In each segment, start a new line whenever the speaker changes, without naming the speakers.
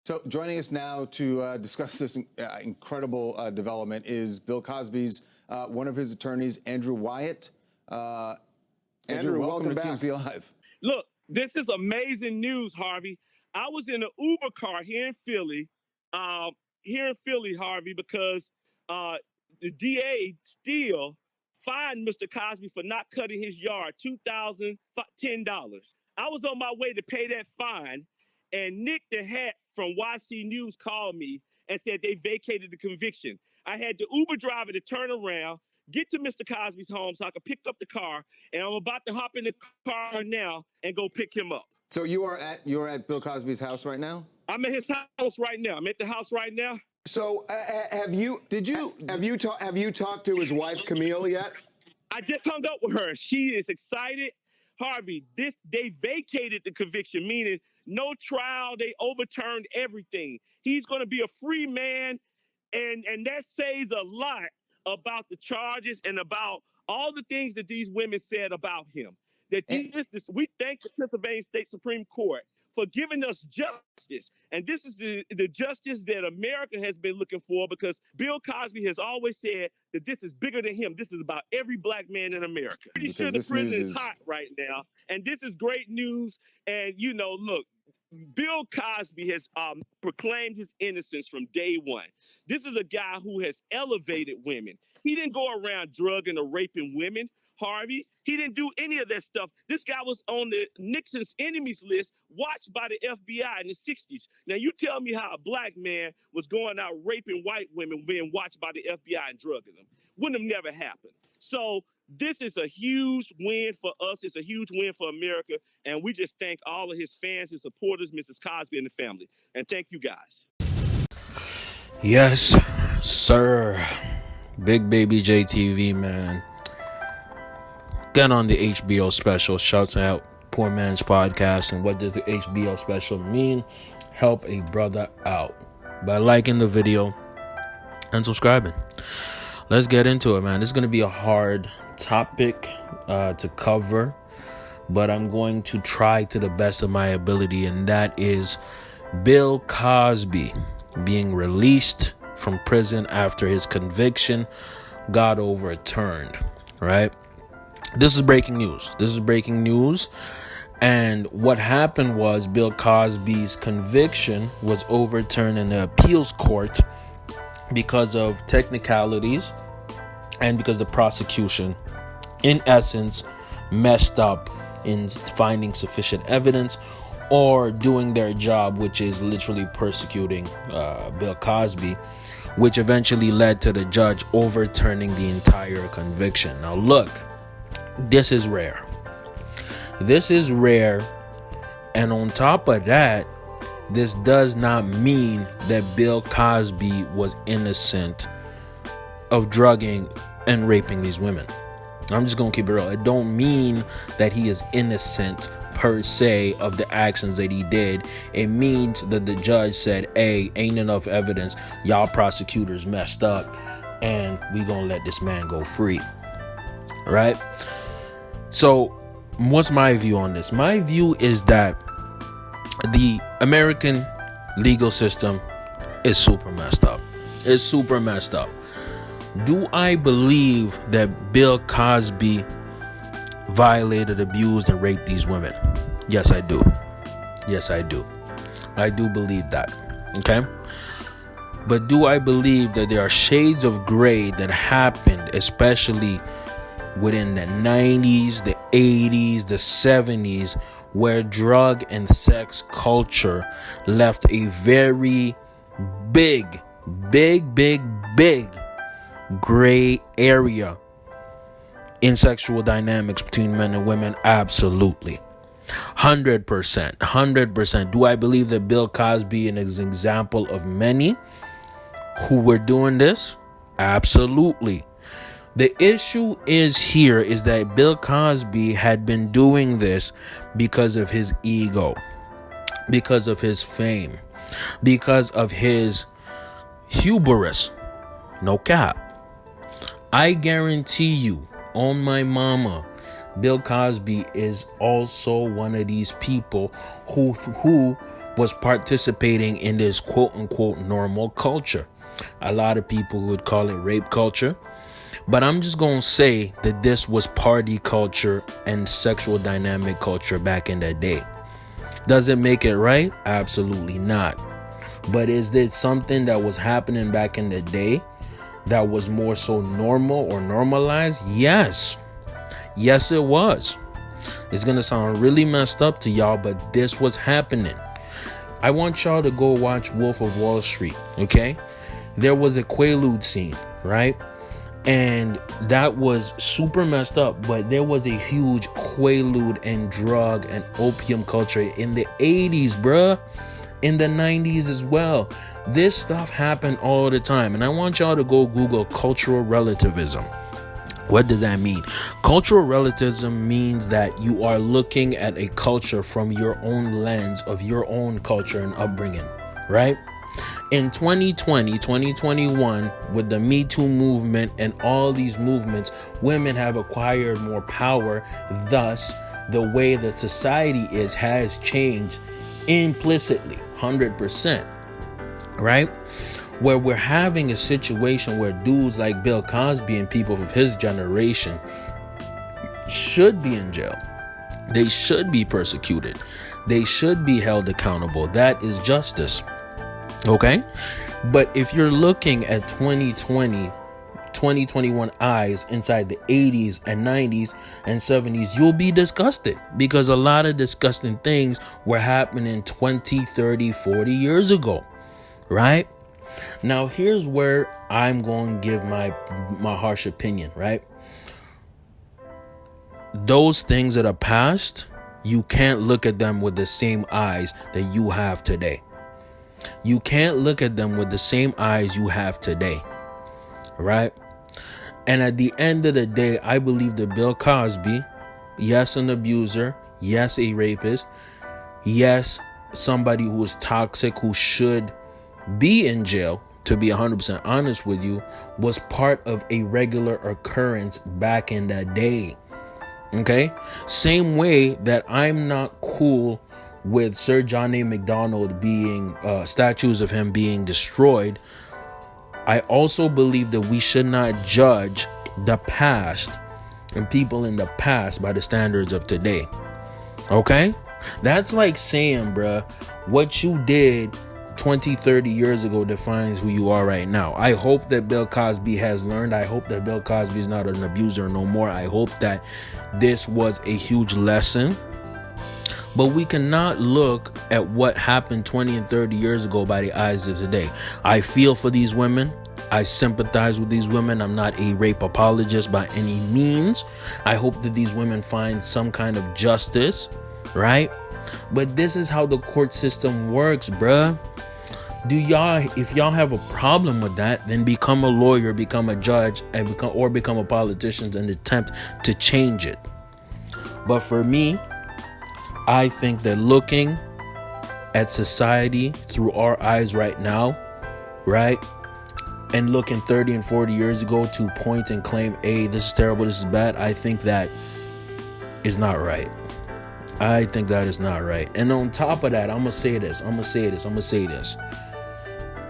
So joining us now to discuss this incredible development is Bill Cosby's, one of his attorneys, Andrew Wyatt. Andrew, welcome to
back.
TMZ Live.
Look, this is amazing news, Harvey. I was in an Uber car here in Philly, Harvey, because the DA still fined Mr. Cosby for not cutting his yard, $2,010. I was on my way to pay that fine, and Nick the Hat from YC News called me and said they vacated the conviction. I had the Uber driver to turn around, get to Mr. Cosby's home so I could pick up the car, and I'm about to hop in the car now and go pick him up.
So you're at Bill Cosby's house right now?
I'm at his house right now. I'm at the house right now.
So have you talked to his wife Camille yet?
I just hung up with her. She is excited. Harvey, they vacated the conviction, meaning no trial. They overturned everything. He's going to be a free man, and that says a lot about the charges and about all the things that these women said about him. That we thank the Pennsylvania State Supreme Court for giving us justice. And this is the justice that America has been looking for, because Bill Cosby has always said that this is bigger than him. This is about every black man in America. Pretty sure the prison is hot right now. And this is great news. And, look, Bill Cosby has proclaimed his innocence from day one. This is a guy who has elevated women. He didn't go around drugging or raping women, Harvey. He didn't do any of that stuff. This guy was on the Nixon's enemies list, watched by the FBI in the 60s. Now, you tell me how a black man was going out raping white women, being watched by the FBI and drugging them. Wouldn't have never happened. So this is a huge win for us. It's a huge win for America. And we just thank all of his fans and supporters, Mrs. Cosby and the family. And thank you, guys.
Yes, sir. Big Baby JTV, man. Get on the HBO special. Shouts out Poor Man's Podcast. And what does the HBO special mean? Help a brother out by liking the video and subscribing. Let's get into it, man. This is going to be a hard topic to cover, but I'm going to try to the best of my ability, and that is Bill Cosby being released from prison after his conviction got overturned, right? This is breaking news. And what happened was Bill Cosby's conviction was overturned in the appeals court because of technicalities and because the prosecution, in essence, messed up in finding sufficient evidence or doing their job, which is literally persecuting Bill Cosby, which eventually led to the judge overturning the entire conviction. Now, look, this is rare. And on top of that, this does not mean that Bill Cosby was innocent of drugging and raping these women. I'm just going to keep it real. It don't mean that he is innocent per se of the actions that he did. It means that the judge said, hey, ain't enough evidence. Y'all prosecutors messed up and we going to let this man go free. Right? So what's my view on this? My view is that the American legal system is super messed up. It's super messed up. Do I believe that Bill Cosby violated, abused, and raped these women? Yes, I do. I do believe that. Okay? But do I believe that there are shades of gray that happened, especially within the 90s, the 80s, the 70s, where drug and sex culture left a very big gray area in sexual dynamics between men and women? Absolutely. 100%. Do I believe that Bill Cosby is an example of many who were doing this? Absolutely. The issue is that Bill Cosby had been doing this because of his ego, because of his fame, because of his hubris. No cap. I guarantee you, on my mama, Bill Cosby is also one of these people who was participating in this quote-unquote normal culture. A lot of people would call it rape culture, but I'm just going to say that this was party culture and sexual dynamic culture back in that day. Does it make it right? Absolutely not. But is this something that was happening back in the day that was more so normal or normalized? Yes. Yes, it was. It's going to sound really messed up to y'all, but this was happening. I want y'all to go watch Wolf of Wall Street, okay? There was a Quaalude scene, right? And that was super messed up, but there was a huge Quaalude and drug and opium culture in the 80s, bruh. In the 90s as well. This stuff happened all the time. And I want y'all to go Google cultural relativism. What does that mean? Cultural relativism means that you are looking at a culture from your own lens of your own culture and upbringing, right? In 2020, 2021, with the Me Too movement and all these movements, women have acquired more power. Thus, the way that society has changed implicitly, 100%, right? Where we're having a situation where dudes like Bill Cosby and people of his generation should be in jail. They should be persecuted. They should be held accountable. That is justice. Okay? But if you're looking at 2020, 2021 eyes inside the 80s and 90s and 70s, you'll be disgusted because a lot of disgusting things were happening 20, 30, 40 years ago, right? Now, here's where I'm going to give my harsh opinion, right? Those things that are past, you can't look at them with the same eyes that you have today. You can't look at them with the same eyes you have today, right? And at the end of the day, I believe that Bill Cosby, yes, an abuser, yes, a rapist, yes, somebody who is toxic, who should be in jail, to be 100% honest with you, was part of a regular occurrence back in that day. Okay? Same way that I'm not cool with Sir John A. Macdonald being, statues of him being destroyed, I also believe that we should not judge the past and people in the past by the standards of today. Okay? That's like saying, bruh, what you did 20, 30 years ago defines who you are right now. I hope that Bill Cosby has learned. I hope that Bill Cosby is not an abuser no more. I hope that this was a huge lesson. But we cannot look at what happened 20 and 30 years ago by the eyes of today. I feel for these women. I sympathize with these women. I'm not a rape apologist by any means. I hope that these women find some kind of justice, right? But this is how the court system works, bruh. If y'all have a problem with that, then become a lawyer, become a judge, and become a politician and attempt to change it. But for me, I think that looking at society through our eyes right now, right, and looking 30 and 40 years ago to point and claim, hey, this is terrible, this is bad, I think that is not right. I think that is not right. And on top of that, I'm going to say this.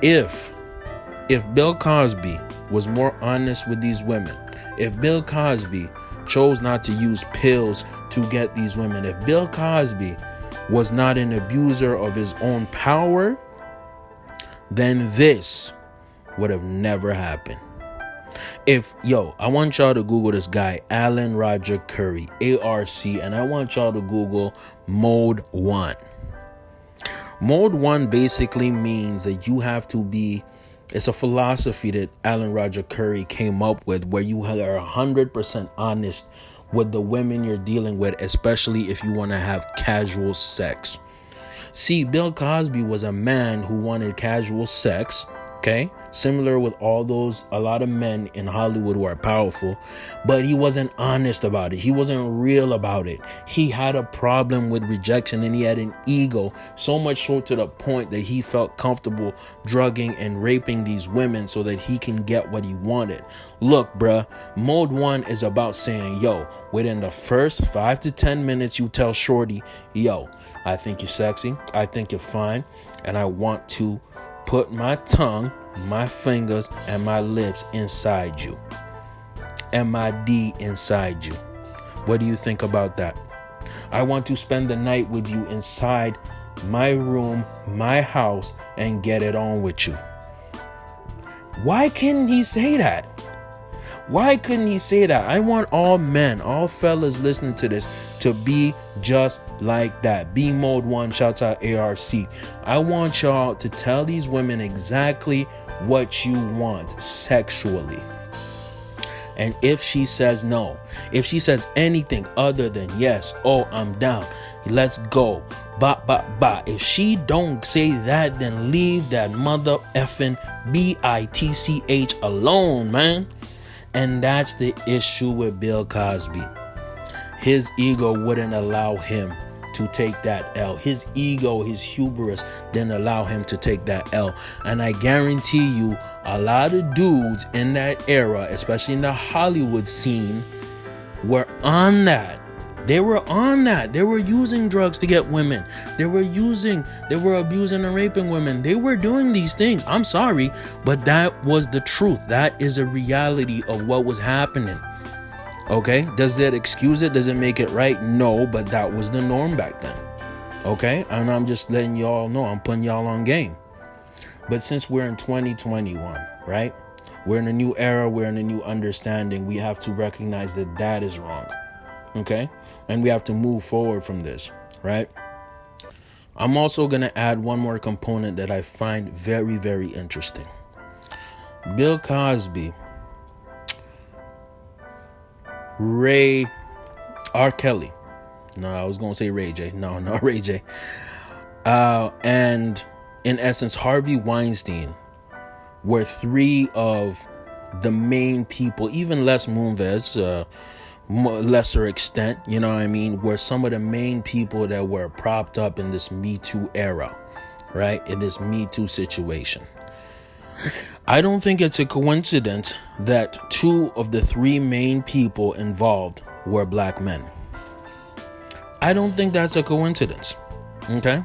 If Bill Cosby was more honest with these women, if Bill Cosby chose not to use pills to get these women, if Bill Cosby was not an abuser of his own power, then this would have never happened. I want y'all to Google this guy, Alan Roger Curry, ARC, and I want y'all to Google Mode 1. Mode 1 basically means that you have to be, it's a philosophy that Alan Roger Curry came up with where you are 100% honest with the women you're dealing with, especially if you want to have casual sex. See, Bill Cosby was a man who wanted casual sex, Okay, similar with a lot of men in Hollywood who are powerful, but he wasn't honest about it. He wasn't real about it. He had a problem with rejection, and he had an ego, so much so to the point that he felt comfortable drugging and raping these women so that he can get what he wanted. Look, bruh, mode 1 is about saying, yo, within the first 5 to 10 minutes, you tell shorty, yo, I think you're sexy, I think you're fine, and I want to put my tongue, my fingers, and my lips inside you. And my D inside you. What do you think about that? I want to spend the night with you inside my room, my house, and get it on with you. Why couldn't he say that? Why couldn't he say that? I want all men, all fellas listening to this to be just like that. Be mode 1, shouts out ARC. I want y'all to tell these women exactly what you want sexually. And if she says no, if she says anything other than yes, oh, I'm down, let's go, ba. If she don't say that, then leave that mother effing bitch alone, man. And that's the issue with Bill Cosby. His ego wouldn't allow him to take that L. His ego, his hubris didn't allow him to take that L. And I guarantee you, a lot of dudes in that era, especially in the Hollywood scene, were on that. They were on that. They were using drugs to get women. They were abusing and raping women. They were doing these things. I'm sorry, but that was the truth. That is a reality of what was happening. Okay? Does that excuse it? Does it make it right? No, but that was the norm back then. Okay? And I'm just letting y'all know. I'm putting y'all on game. But since we're in 2021, right? We're in a new era. We're in a new understanding. We have to recognize that that is wrong. Okay? And we have to move forward from this, right? I'm also going to add one more component that I find very, very interesting. Bill Cosby, R. Kelly. No, I was going to say Ray J. No, not Ray J. And in essence, Harvey Weinstein were 3 of the main people, even Les Moonves, lesser extent, you know what I mean, were some of the main people that were propped up in this Me Too era, right? In this Me Too situation. I don't think it's a coincidence that 2 of the 3 main people involved were black men. I don't think that's a coincidence. Okay?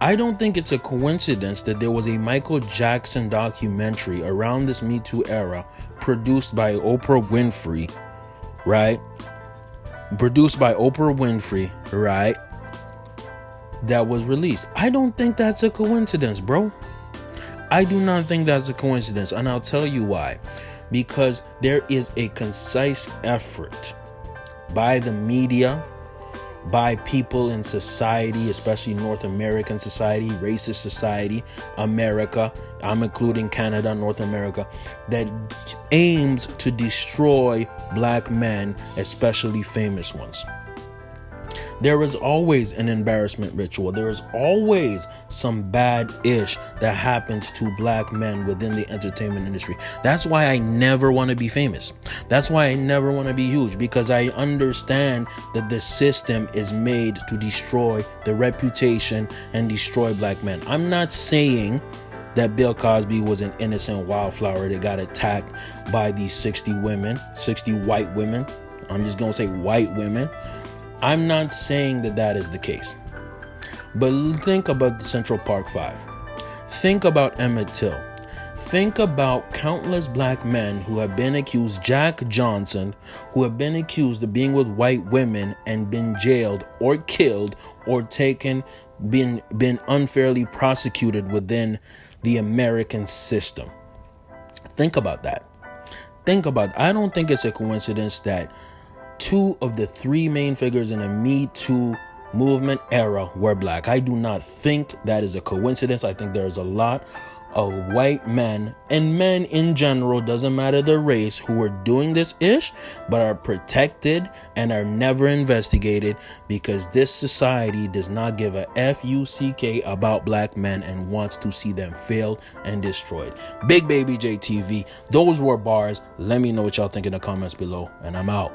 I don't think it's a coincidence that there was a Michael Jackson documentary around this Me Too era produced by Oprah Winfrey, right? Produced by Oprah Winfrey, right? That was released. I don't think that's a coincidence, bro. I do not think that's a coincidence, and I'll tell you why. Because there is a concise effort by the media, by people in society, especially North American society, racist society, America, I'm including Canada, North America, that aims to destroy black men, especially famous ones. There is always an embarrassment ritual. There is always some bad ish that happens to black men within the entertainment industry. That's why I never want to be famous. That's why I never want to be huge, because I understand that the system is made to destroy the reputation and destroy black men. I'm not saying that Bill Cosby was an innocent wildflower that got attacked by these 60 white women. I'm just going to say white women. I'm not saying that that is the case. But think about the Central Park 5. Think about Emmett Till. Think about countless black men who have been accused, Jack Johnson, who have been accused of being with white women and been jailed or killed or been unfairly prosecuted within the American system. Think about that. I don't think it's a coincidence that 2 of the 3 main figures in the Me Too movement era were black. I do not think that is a coincidence. I think there's a lot of white men and men in general, doesn't matter the race, who are doing this ish but are protected and are never investigated because this society does not give a fuck about black men and wants to see them failed and destroyed. Big Baby JTV, those were bars. Let me know what y'all think in the comments below, and I'm out.